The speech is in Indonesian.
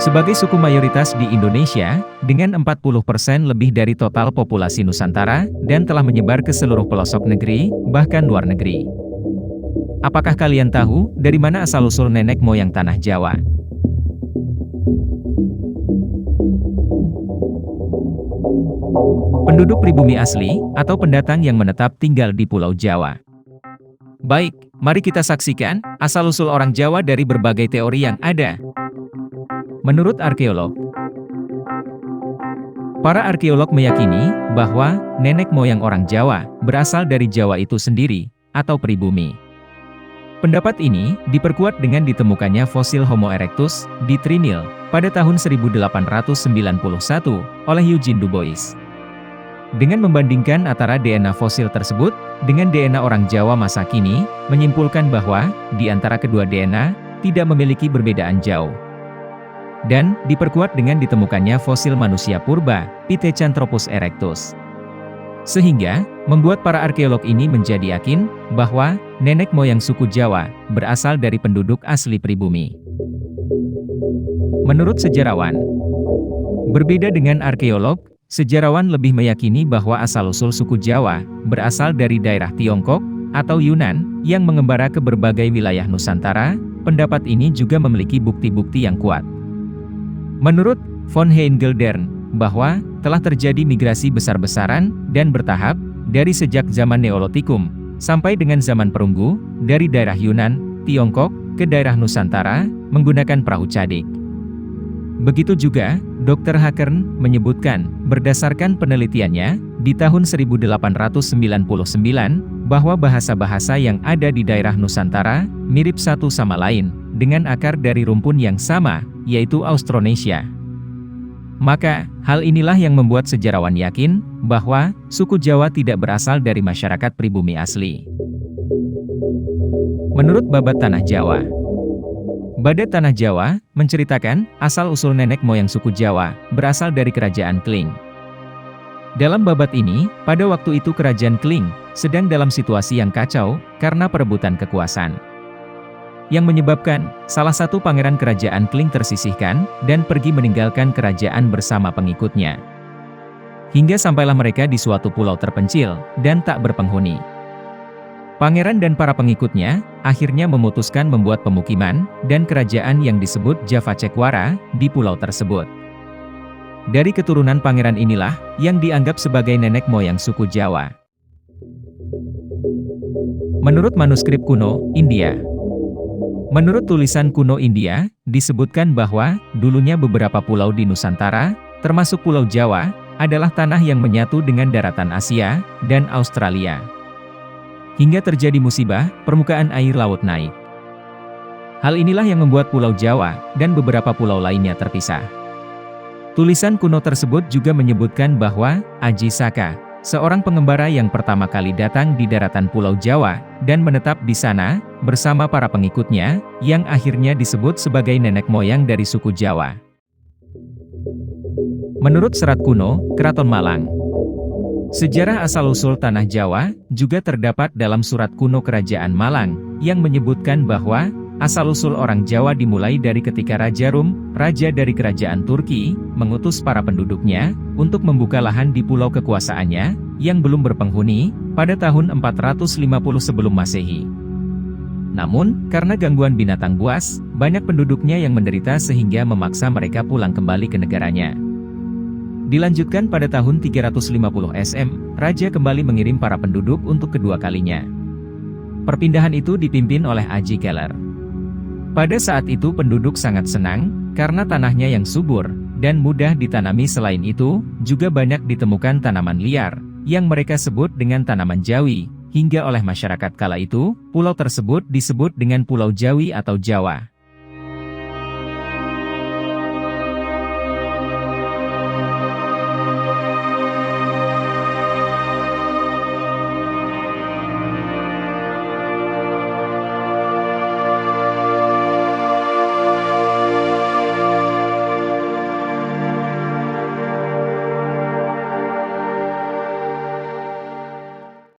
Sebagai suku mayoritas di Indonesia, dengan 40% lebih dari total populasi Nusantara, dan telah menyebar ke seluruh pelosok negeri, bahkan luar negeri. Apakah kalian tahu, dari mana asal-usul nenek moyang tanah Jawa? Penduduk pribumi asli, atau pendatang yang menetap tinggal di Pulau Jawa. Baik, mari kita saksikan, asal-usul orang Jawa dari berbagai teori yang ada. Menurut arkeolog, para arkeolog meyakini bahwa nenek moyang orang Jawa berasal dari Jawa itu sendiri, atau pribumi. Pendapat ini diperkuat dengan ditemukannya fosil Homo erectus di Trinil pada tahun 1891 oleh Eugene Du Bois. Dengan membandingkan antara DNA fosil tersebut dengan DNA orang Jawa masa kini, menyimpulkan bahwa di antara kedua DNA tidak memiliki perbedaan jauh. Dan diperkuat dengan ditemukannya fosil manusia purba, Pithecanthropus erectus. Sehingga, membuat para arkeolog ini menjadi yakin bahwa nenek moyang suku Jawa berasal dari penduduk asli pribumi. Menurut sejarawan, berbeda dengan arkeolog, sejarawan lebih meyakini bahwa asal-usul suku Jawa berasal dari daerah Tiongkok atau Yunan yang mengembara ke berbagai wilayah Nusantara. Pendapat ini juga memiliki bukti-bukti yang kuat. Menurut von Heingeldern, bahwa telah terjadi migrasi besar-besaran dan bertahap dari sejak zaman Neolitikum sampai dengan zaman perunggu dari daerah Yunan, Tiongkok ke daerah Nusantara menggunakan perahu cadik. Begitu juga, Dr. Hakern menyebutkan berdasarkan penelitiannya di tahun 1899 bahwa bahasa-bahasa yang ada di daerah Nusantara mirip satu sama lain dengan akar dari rumpun yang sama, yaitu Austronesia. Maka, hal inilah yang membuat sejarawan yakin bahwa suku Jawa tidak berasal dari masyarakat pribumi asli. Menurut Babat Tanah Jawa, Badat Tanah Jawa menceritakan asal-usul nenek moyang suku Jawa berasal dari Kerajaan Kling. Dalam babat ini, pada waktu itu Kerajaan Kling sedang dalam situasi yang kacau karena perebutan kekuasaan. Yang menyebabkan salah satu pangeran kerajaan Kling tersisihkan dan pergi meninggalkan kerajaan bersama pengikutnya. Hingga sampailah mereka di suatu pulau terpencil dan tak berpenghuni. Pangeran dan para pengikutnya akhirnya memutuskan membuat pemukiman dan kerajaan yang disebut Javacekwara di pulau tersebut. Dari keturunan pangeran inilah yang dianggap sebagai nenek moyang suku Jawa. Menurut manuskrip kuno India, menurut tulisan kuno India, disebutkan bahwa dulunya beberapa pulau di Nusantara, termasuk Pulau Jawa, adalah tanah yang menyatu dengan daratan Asia dan Australia. Hingga terjadi musibah, permukaan air laut naik. Hal inilah yang membuat Pulau Jawa dan beberapa pulau lainnya terpisah. Tulisan kuno tersebut juga menyebutkan bahwa Aji Saka, seorang pengembara yang pertama kali datang di daratan Pulau Jawa dan menetap di sana bersama para pengikutnya, yang akhirnya disebut sebagai nenek moyang dari suku Jawa. Menurut serat kuno, Keraton Malang, sejarah asal-usul tanah Jawa juga terdapat dalam surat kuno Kerajaan Malang, yang menyebutkan bahwa asal-usul orang Jawa dimulai dari ketika Raja Rum, raja dari kerajaan Turki, mengutus para penduduknya untuk membuka lahan di pulau kekuasaannya, yang belum berpenghuni, pada tahun 450 sebelum Masehi. Namun, karena gangguan binatang buas, banyak penduduknya yang menderita sehingga memaksa mereka pulang kembali ke negaranya. Dilanjutkan pada tahun 350 SM, Raja kembali mengirim para penduduk untuk kedua kalinya. Perpindahan itu dipimpin oleh Aji Keller. Pada saat itu penduduk sangat senang, karena tanahnya yang subur, dan mudah ditanami. Selain itu, juga banyak ditemukan tanaman liar, yang mereka sebut dengan tanaman Jawi, hingga oleh masyarakat kala itu, pulau tersebut disebut dengan Pulau Jawi atau Jawa.